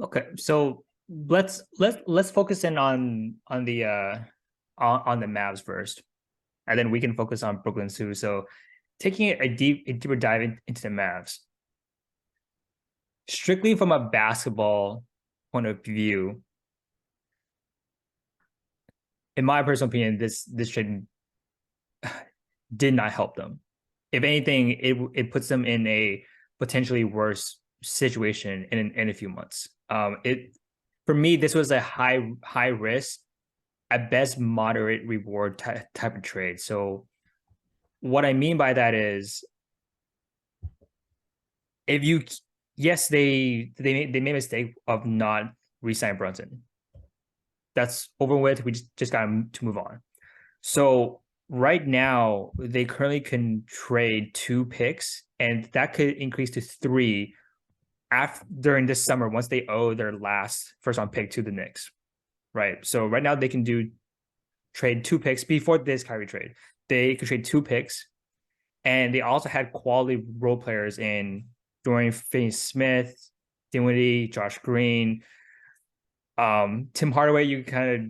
Okay, so let's focus in on the Mavs first, and then we can focus on Brooklyn too. So taking a deeper dive into the Mavs, strictly from a basketball point of view, in my personal opinion, this trade did not help them. If anything, it puts them in a potentially worse situation in a few months. It for me, this was a high risk, at best moderate reward type of trade. So what I mean by that is, if you yes, they made a mistake of not re-signing Brunson. That's over with. We just got to move on. So right now, they currently can trade 2 picks, and that could increase to 3 after during this summer once they owe their last first round pick to the Knicks. Right. So right now they can trade 2 picks before this Kyrie trade. They could trade 2 picks, and they also had quality role players in Dorian Finney-Smith, Dinwiddie, Josh Green, Tim Hardaway. You kind of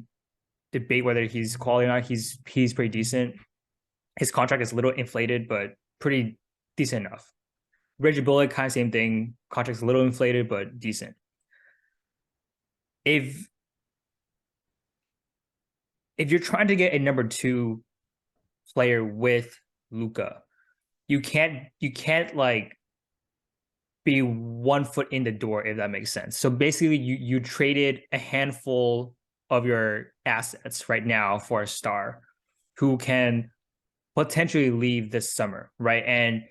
debate whether he's quality or not. He's pretty decent. His contract is a little inflated, but pretty decent enough. Reggie Bullock, kind of same thing. Contract's a little inflated, but decent. If if you're trying to get a number 2 player with Luka, you can't like be 1 foot in the door, if that makes sense. So basically, you traded a handful of your assets right now for a star who can potentially leave this summer, right?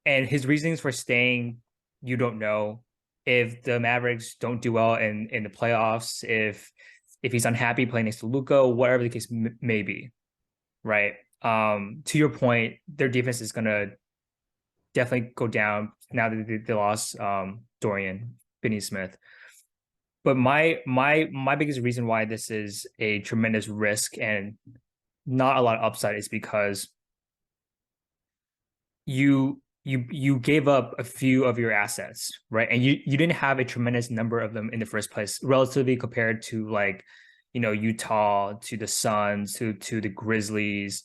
And his reasons for staying, you don't know. If the Mavericks don't do well in the playoffs, if he's unhappy playing next to Luka, whatever the case may be, right? To your point, their defense is gonna definitely go down now that they lost Dorian Finney-Smith. But my biggest reason why this is a tremendous risk and not a lot of upside is because you gave up a few of your assets, right? And you didn't have a tremendous number of them in the first place, relatively compared to, like, Utah, to the Suns, to the Grizzlies,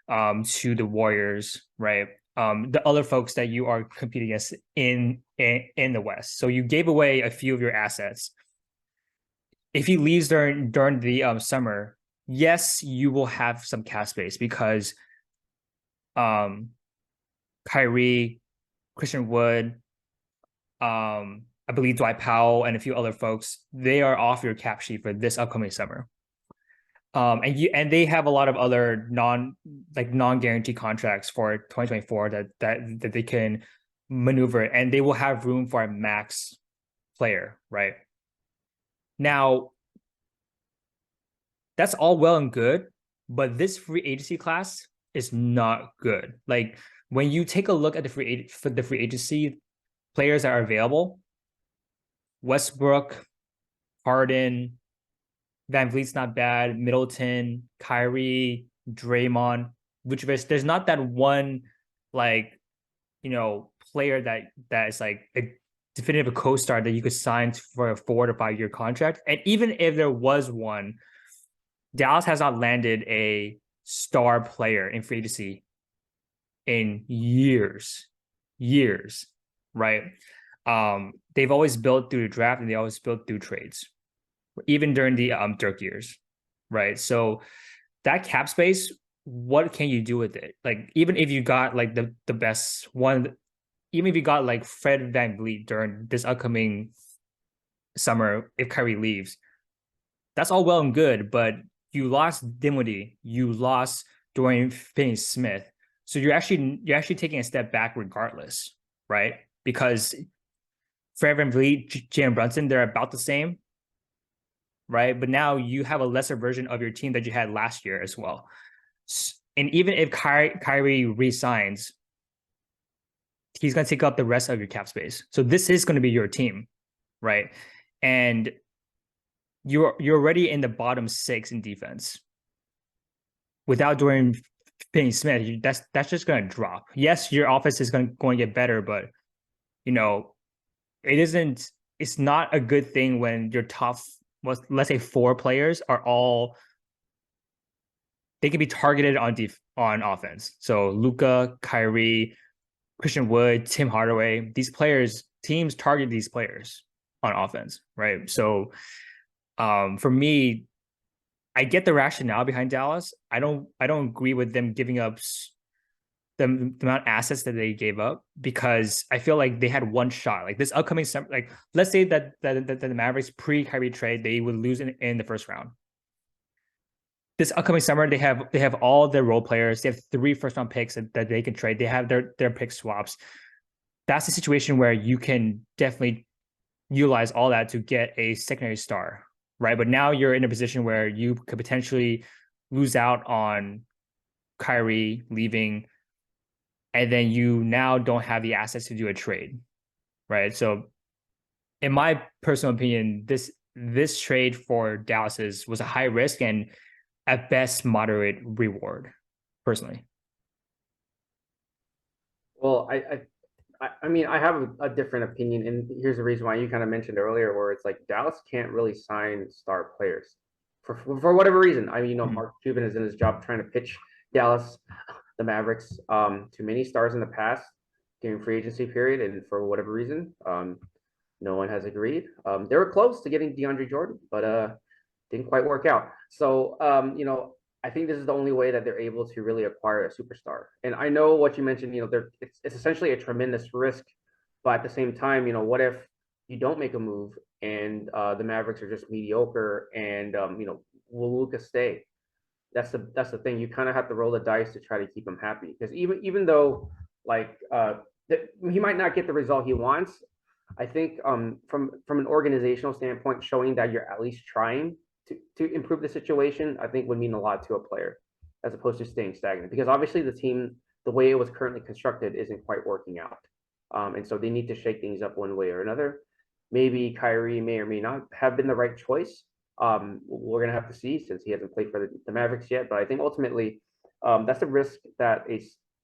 to the Warriors, right? The other folks that you are competing against in the West. So you gave away a few of your assets. If he leaves during the summer, yes, you will have some cap space because um Kyrie, Christian Wood, I believe Dwight Powell, and a few other folks, they are off your cap sheet for this upcoming summer. And they have a lot of other non guaranteed contracts for 2024 that they can maneuver, and they will have room for a max player, right? Now, that's all well and good, but this free agency class is not good. Like, when you take a look at the free agency players that are available, Westbrook, Harden, Van Vliet's not bad, Middleton, Kyrie, Draymond, Vucevic. There's not that one, like, player that is like a definitive co-star that you could sign for a 4 to 5 year contract. And even if there was one, Dallas has not landed a star player in free agency in years, right? They've always built through the draft, and they always built through trades, even during the Dirk years, right? So that cap space, what can you do with it? Like, even if you got like the best one, even if you got like Fred VanVleet during this upcoming summer, if Kyrie leaves, that's all well and good, but you lost Dinwiddie, you lost Dorian Finney-Smith, so you're actually taking a step back regardless, right? Because Fred VanVleet, Jalen Brunson, they're about the same, right? But now you have a lesser version of your team that you had last year as well. And even if Kyrie resigns, he's going to take up the rest of your cap space. So this is going to be your team, right? And you're already in the bottom 6 in defense. Without Dorian Finney-Smith, that's just going to drop. Yes, your offense is going to get better, but it it's not a good thing when your top, let's say 4 players are all, they can be targeted on offense. So Luka, Kyrie, Christian Wood, Tim Hardaway, these players, teams target these players on offense, right? So for me, I get the rationale behind Dallas. I don't agree with them giving up the amount of assets that they gave up, because I feel like they had one shot. Like this upcoming summer, like let's say that the Mavericks pre Kyrie trade, they would lose in the first round. This upcoming summer, they have all their role players. They have 3 first round picks that they can trade. They have their pick swaps. That's a situation where you can definitely utilize all that to get a secondary star, right? But now you're in a position where you could potentially lose out on Kyrie leaving, and then you now don't have the assets to do a trade, right? So, in my personal opinion, this trade for Dallas was a high risk and at best moderate reward, personally. Well, I mean, I have a different opinion, and here's the reason why. You kind of mentioned earlier, where it's like Dallas can't really sign star players for whatever reason. I mean, Mark Cuban is in his job trying to pitch Dallas, the Mavericks, to many stars in the past during free agency period, and for whatever reason, no one has agreed. They were close to getting DeAndre Jordan, but didn't quite work out. So, I think this is the only way that they're able to really acquire a superstar. And I know what you mentioned, it's essentially a tremendous risk, but at the same time, what if you don't make a move and the Mavericks are just mediocre, and will Lucas stay? That's the thing. You kind of have to roll the dice to try to keep him happy, because even though like he might not get the result he wants, I think from an organizational standpoint, showing that you're at least trying to improve the situation, I think would mean a lot to a player, as opposed to staying stagnant. Because obviously the team, the way it was currently constructed, isn't quite working out, and so they need to shake things up one way or another. Maybe Kyrie may or may not have been the right choice. We're gonna have to see, since he hasn't played for the Mavericks yet. But I think ultimately, that's a risk that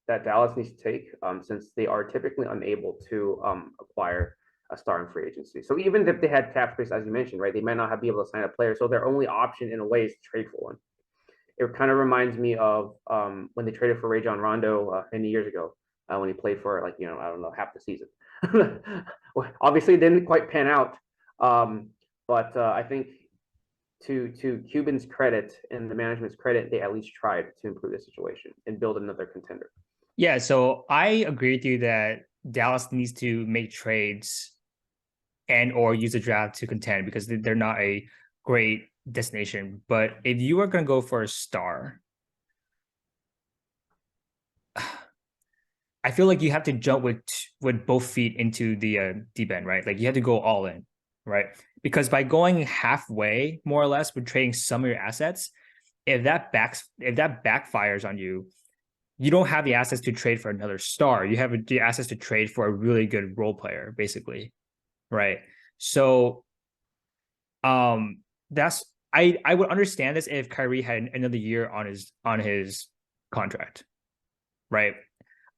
Dallas needs to take, since they are typically unable to acquire a star in free agency. So even if they had cap space, as you mentioned, right, they might not be able to sign a player. So their only option, in a way, is to trade for one. It kind of reminds me of when they traded for Rajon Rondo many years ago, when he played for, like, I don't know, half the season. Well, obviously, it didn't quite pan out, but I think to Cuban's credit and the management's credit, they at least tried to improve the situation and build another contender. Yeah, so I agree with you that Dallas needs to make trades and or use a draft to contend, because they're not a great destination. But if you are going to go for a star, I feel like you have to jump with both feet into the deep end, right? Like you have to go all in, right? Because by going halfway, more or less, with trading some of your assets, if that backfires on you, you don't have the assets to trade for another star. You have the assets to trade for a really good role player, basically, right? So, that's I would understand this if Kyrie had another year on his contract, right?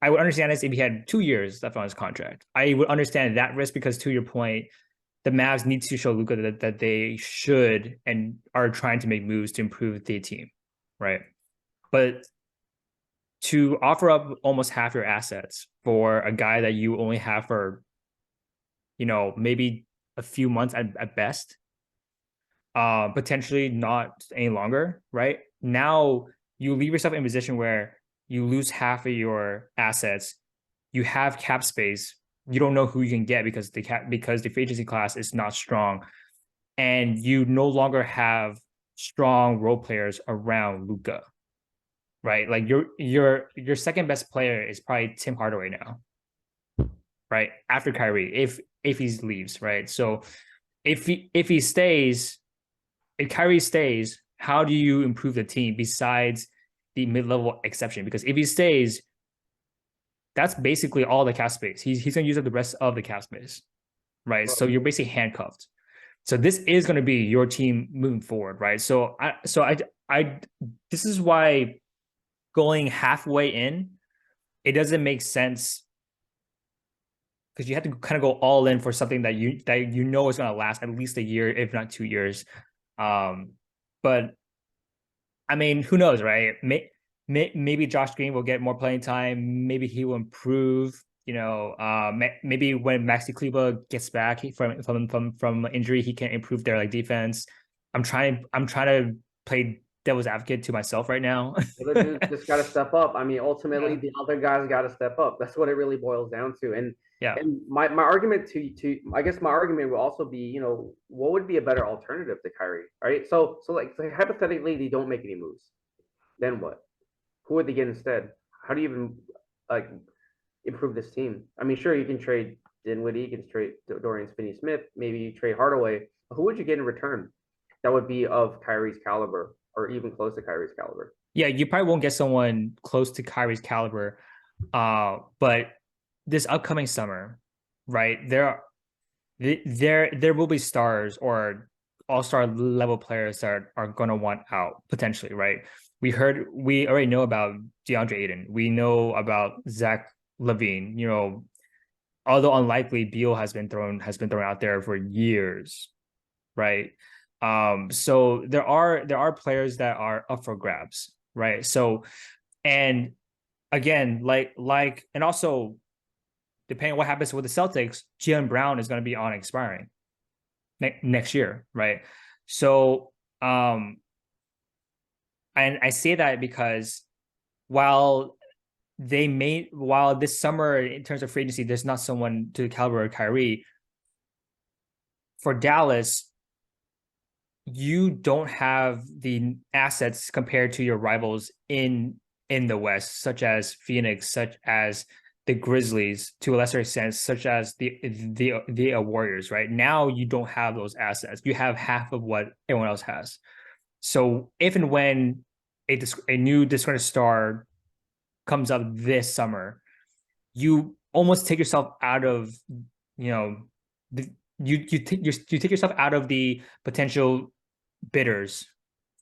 I would understand this if he had 2 years left on his contract. I would understand that risk, because, to your point, the Mavs need to show Luka that they should and are trying to make moves to improve the team, right? But to offer up almost half your assets for a guy that you only have for, maybe a few months at best, potentially not any longer, right? Now you leave yourself in a position where you lose half of your assets. You have cap space. You don't know who you can get, because the free agency class is not strong, and you no longer have strong role players around Luka, right? Like your second best player is probably Tim Hardaway now, right? After Kyrie, if he leaves, right? So if he stays, if Kyrie stays, how do you improve the team besides the mid-level exception? Because if he stays, that's basically all the cap space. He's going to use up the rest of the cap space, right? So you're basically handcuffed. So this is going to be your team moving forward, right? So I this is why going halfway in, it doesn't make sense, because you have to kind of go all in for something that you know is going to last at least a year, if not 2 years. But I mean, who knows, right? Maybe Josh Green will get more playing time. Maybe he will improve. Maybe when Maxi Kleber gets back from injury, he can improve their like defense. I'm trying to play devil's advocate to myself right now. The dude just got to step up. I mean, ultimately, Yeah. the other guys got to step up. That's what it really boils down to. Yeah. And my argument to I guess my argument will also be, what would be a better alternative to Kyrie, right? So like hypothetically, they don't make any moves. Then what? Who would they get instead? How do you even like improve this team? I mean, sure, you can trade Dinwiddie, you can trade Dorian Finney-Smith, maybe you trade Hardaway. Who would you get in return that would be of Kyrie's caliber or even close to Kyrie's caliber? Yeah, you probably won't get someone close to Kyrie's caliber. But this upcoming summer, right? There will be stars or all-star level players that are going to want out potentially, right? We already know about DeAndre Ayton. We know about Zach LaVine. Although unlikely, Beal has been thrown out there for years, right? So there are players that are up for grabs, right? So, and again, and also depending on what happens with the Celtics, Jaylen Brown is going to be on expiring next year, right? So, and I say that because while this summer in terms of free agency, there's not someone to the caliber of Kyrie. For Dallas, you don't have the assets compared to your rivals in the West, such as Phoenix, such as the Grizzlies, to a lesser extent, such as the Warriors. Right now, you don't have those assets. You have half of what everyone else has. So if and when a new disgruntled star comes up this summer, you almost take yourself out of you take yourself out of the potential bidders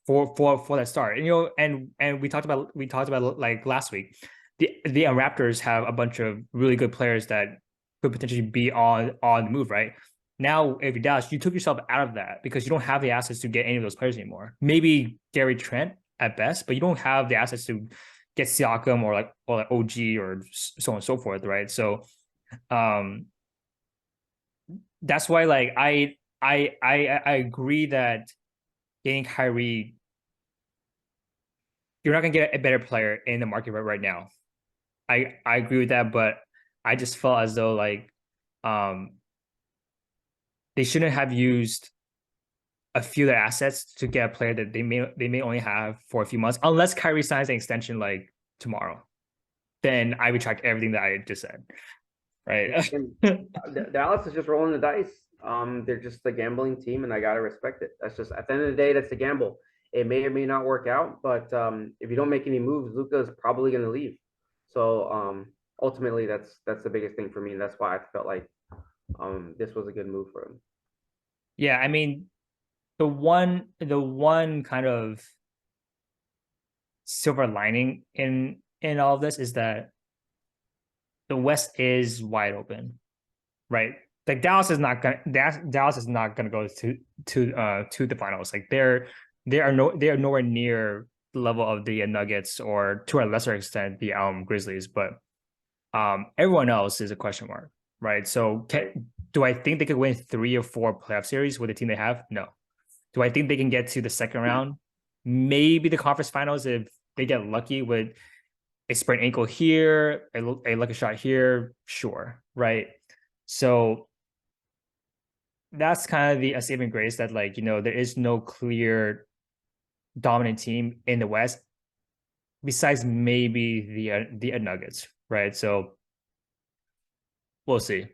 for that start. And we talked about like last week, the Raptors have a bunch of really good players that could potentially be on the move, right? Now, if you're Dallas, you took yourself out of that because you don't have the assets to get any of those players anymore. Maybe Gary Trent at best, but you don't have the assets to get Siakam or like OG or so on and so forth, right? So, that's why like I agree that getting Kyrie, you're not gonna get a better player in the market right now. I agree with that, but I just felt as though like they shouldn't have used a few of their assets to get a player that they may only have for a few months, unless Kyrie signs an extension like tomorrow. Then I retract everything that I just said. Right. And Dallas is just rolling the dice. They're just a gambling team, and I gotta respect it. That's just at the end of the day, that's a gamble. It may or may not work out, but if you don't make any moves, Luka is probably going to leave. So ultimately, that's the biggest thing for me, and that's why I felt like this was a good move for him. Yeah, I mean, the one kind of silver lining in all of this is that the West is wide open, right? Like Dallas is not gonna go to the finals. Like they are nowhere near the level of the Nuggets or to a lesser extent the Grizzlies, but everyone else is a question mark, right? So do I think they could win 3 or 4 playoff series with the team they have? No. Do I think they can get to the second round? Maybe the conference finals if they get lucky with a sprained ankle here, a lucky shot here, sure, right? So that's kind of the saving grace that like, there is no clear dominant team in the West besides maybe the Nuggets, right? So we'll see.